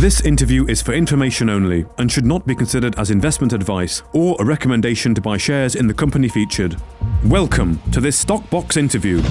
This interview is for information only and should not be considered as investment advice or a recommendation to buy shares in the company featured. Welcome to this Stock Box interview.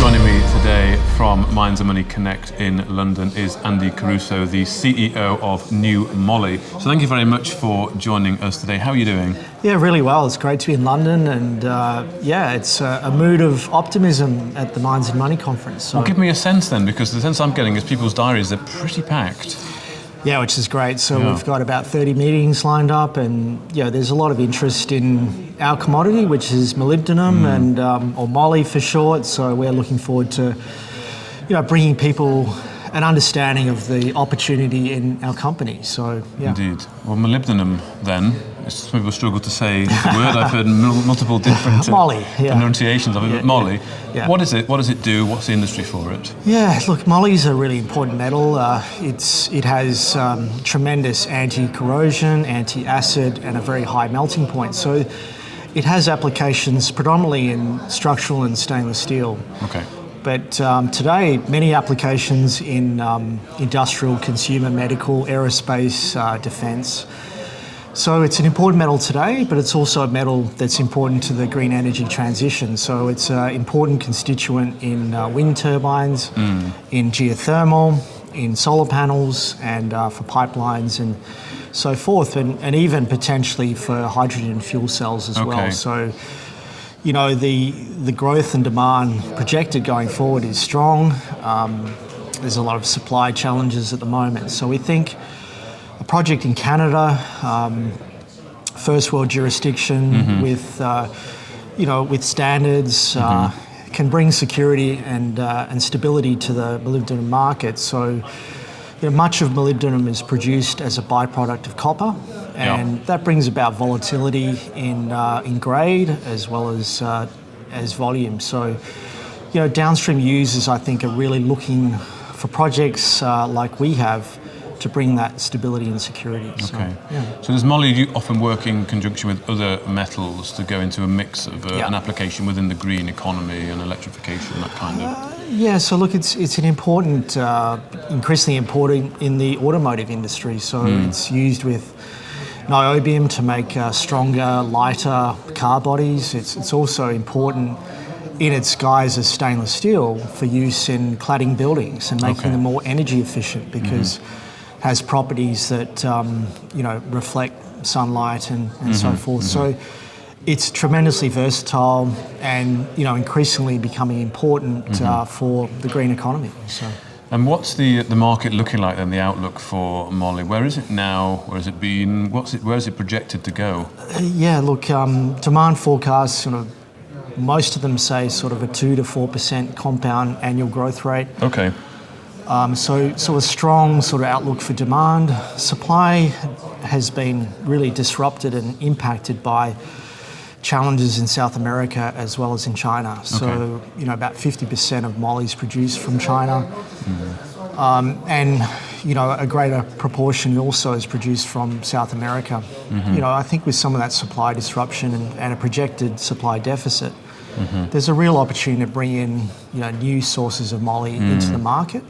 Joining me today from Minds and Money Connect in London is Andy Caruso, the CEO of New Moly. So thank you very much for joining us today. How are you doing? Yeah, really well. It's great to be in London, and it's a mood of optimism at the Minds and Money conference. So. Well, give me a sense then, because the sense I'm getting is people's diaries are pretty packed. Yeah, which is great. So we've got about 30 meetings lined up, and there's a lot of interest in our commodity, which is molybdenum and or Moly for short. So we're looking forward to bringing people an understanding of the opportunity in our company. So Indeed. Well, molybdenum then. Some people struggle to say the word. I've heard multiple different Moly, pronunciations of it. But Moly. Yeah. What is it? What does it do? What's the industry for it? Yeah, look, Moly is a really important metal. It has tremendous anti-corrosion, anti-acid, and a very high melting point. So it has applications predominantly in structural and stainless steel. Okay. But today, many applications in industrial, consumer, medical, aerospace, defence. So it's an important metal today, but it's also a metal that's important to the green energy transition. So it's an important constituent in wind turbines, in geothermal, in solar panels, and for pipelines and so forth, and even potentially for hydrogen fuel cells as well. So, the growth and demand projected going forward is strong. There's a lot of supply challenges at the moment. So we think a project in Canada, first world jurisdiction with standards, can bring security and stability to the molybdenum market. So much of molybdenum is produced as a byproduct of copper, and that brings about volatility in grade as well as volume. So downstream users, I think, are really looking for projects like we have to bring that stability and security. Okay. So does Moly often work in conjunction with other metals to go into a mix of an application within the green economy and electrification, that kind of? So look, it's an important, increasingly important in the automotive industry. So it's used with niobium to make stronger, lighter car bodies. It's also important in its guise as stainless steel for use in cladding buildings and making them more energy efficient, because has properties that reflect sunlight and so forth. So it's tremendously versatile and increasingly becoming important for the green economy. So. And what's the market looking like then, the outlook for Moly? Where is it now? Where has it been? Where is it projected to go? Demand forecasts, most of them say sort of a 2 to 4% compound annual growth rate. Okay. So a strong sort of outlook for demand. Supply has been really disrupted and impacted by challenges in South America as well as in China. So, about 50% of Moly is produced from China. And, a greater proportion also is produced from South America. I think with some of that supply disruption and a projected supply deficit, there's a real opportunity to bring in, new sources of Moly into the market.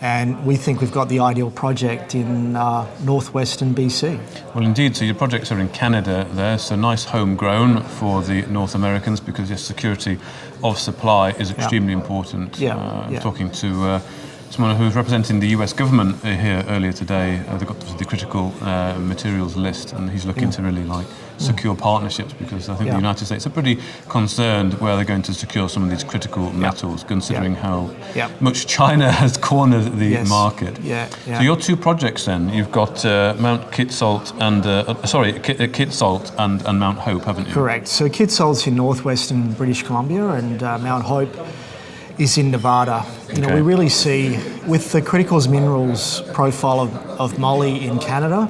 And we think we've got the ideal project in northwestern BC. Well, indeed. So your projects are in Canada there, so nice homegrown for the North Americans, because your security of supply is extremely important. Talking to someone who's representing the US government here earlier today. They got the critical materials list, and he's looking to really secure partnerships, because I think the United States are pretty concerned where they're going to secure some of these critical metals, considering how much China has cornered the market. So your two projects then, you've got Mount Kitsault and Kitsault and Mount Hope, haven't you? Correct. So Kitsault's in northwestern British Columbia, and Mount Hope is in Nevada. We really see, with the criticals minerals profile of Moly in Canada,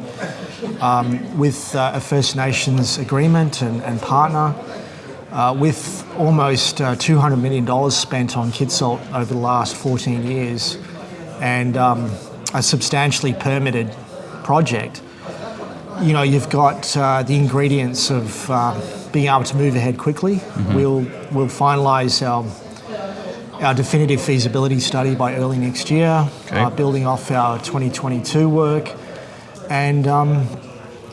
with a First Nations agreement and partner, with almost $200 million spent on Kitsault over the last 14 years, and a substantially permitted project, you've got the ingredients of being able to move ahead quickly. We'll finalise our definitive feasibility study by early next year, building off our 2022 work, and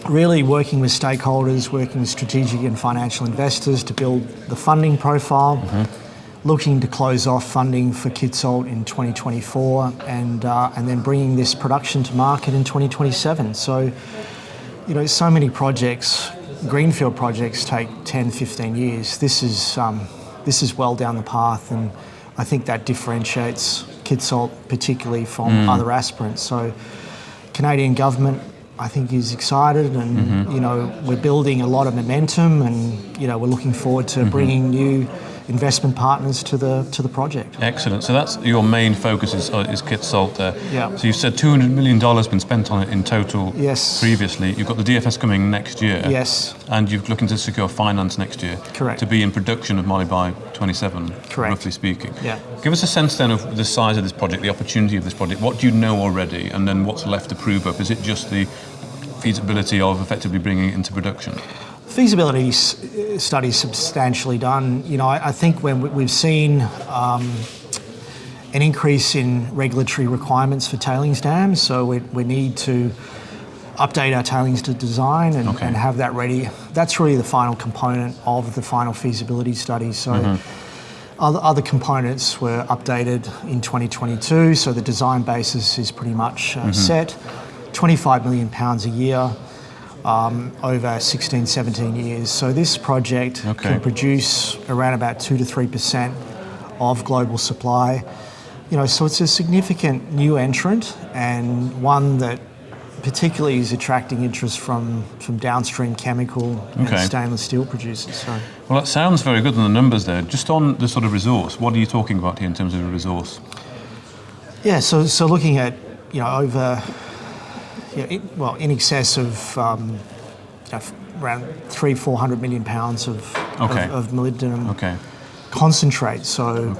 really working with stakeholders, working with strategic and financial investors to build the funding profile, looking to close off funding for Kitsalt in 2024, and then bringing this production to market in 2027. So, so many projects, greenfield projects, take 10, 15 years. This is well down the path, and I think that differentiates Kitsalt particularly from other aspirants. So, Canadian government, I think, is excited, and we're building a lot of momentum, and we're looking forward to bringing new investment partners to the project. Excellent. So that's your main focus is Kitsalt there. Yeah. So you said $200 million been spent on it in total. Yes. Previously. You've got the DFS coming next year. Yes. And you're looking to secure finance next year. Correct. To be in production of Moly by 27. Correct. Roughly speaking. Yeah. Give us a sense then of the size of this project, the opportunity of this project. What do you know already, and then what's left to prove up? Is it just the feasibility of effectively bringing it into production? Feasibility study substantially done. I think when we've seen an increase in regulatory requirements for tailings dams, so we need to update our tailings to design and have that ready. That's really the final component of the final feasibility study. So other components were updated in 2022, so the design basis is pretty much set. 25 million pounds a year over 16, 17 years. So this project can produce around about 2 to 3% of global supply. So it's a significant new entrant, and one that particularly is attracting interest from downstream chemical and stainless steel producers. So. Well, that sounds very good on the numbers there. Just on the sort of resource, what are you talking about here in terms of a resource? Yeah, so looking at, over... in excess of around 300-400 million pounds of molybdenum concentrate. So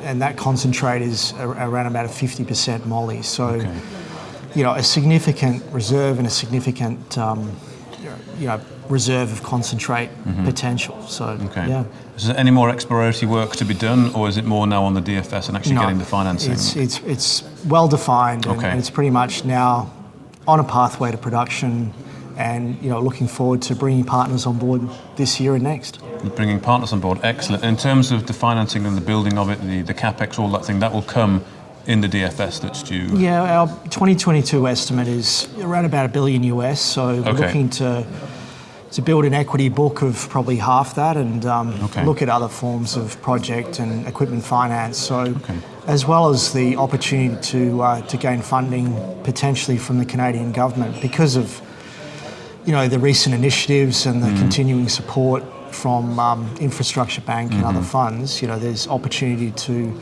and that concentrate is around about a 50% moly. So a significant reserve and a significant reserve of concentrate potential. So is there any more exploratory work to be done, or is it more now on the DFS and actually getting the financing? It's well defined, and it's pretty much now on a pathway to production, and looking forward to bringing partners on board this year and next. Bringing partners on board, excellent. In terms of the financing and the building of it, the capex, all that thing, that will come in the DFS that's due. Yeah, our 2022 estimate is around about $1 billion US. So we're looking to build an equity book of probably half that, and look at other forms of project and equipment finance. So, as well as the opportunity to gain funding potentially from the Canadian government because of the recent initiatives and the continuing support from Infrastructure Bank and other funds. There's opportunity to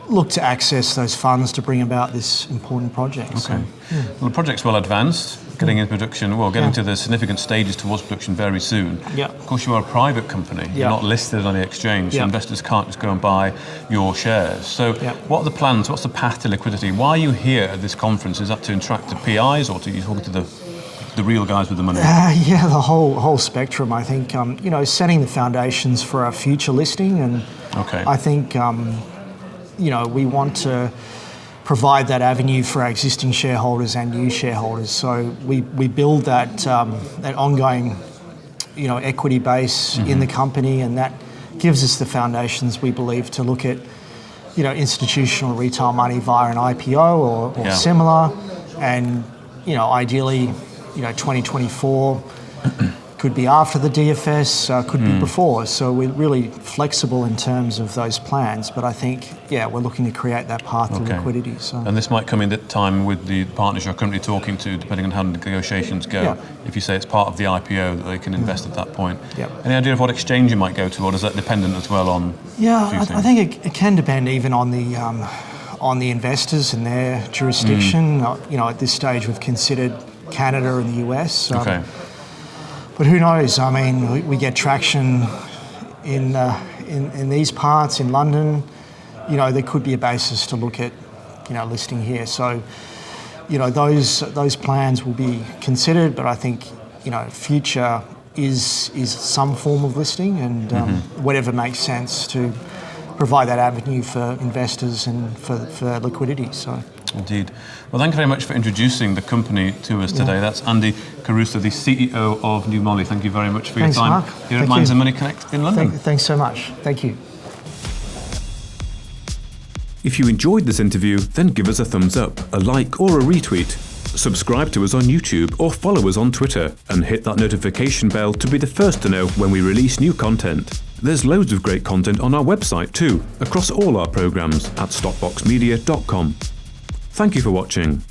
look to access those funds to bring about this important project. So, well, the project's well advanced. Getting into production, getting to the significant stages towards production very soon. Of course, you are a private company. You're not listed on the exchange. So investors can't just go and buy your shares. So what are the plans? What's the path to liquidity? Why are you here at this conference? Is that to interact to PIs, or to you talk to the real guys with the money? The whole spectrum. I think setting the foundations for our future listing, and I think we want to provide that avenue for our existing shareholders and new shareholders. So we build that ongoing equity base in the company, and that gives us the foundations, we believe, to look at institutional retail money via an IPO or similar, and ideally 2024 could be after the DFS, could be before. So we're really flexible in terms of those plans. But I think, we're looking to create that path to liquidity. So. And this might come in at time with the partners you're currently talking to, depending on how the negotiations go. If you say it's part of the IPO, that they can invest at that point. Any idea of what exchange you might go to, or is that dependent as well on? I think it can depend even on the investors and their jurisdiction. At this stage, we've considered Canada and the US. But who knows? I mean, we get traction in these parts, in London. There could be a basis to look at, listing here. So, those plans will be considered, but I think future is some form of listing, and whatever makes sense to provide that avenue for investors and for liquidity. So. Indeed. Well, thank you very much for introducing the company to us today. That's Andy Caruso, the CEO of New Moly. Thank you very much for your time Mark. here at Minds and Money Connect in London. Thanks so much. Thank you. If you enjoyed this interview, then give us a thumbs up, a like or a retweet. Subscribe to us on YouTube or follow us on Twitter and hit that notification bell to be the first to know when we release new content. There's loads of great content on our website too, across all our programs at stockboxmedia.com. Thank you for watching.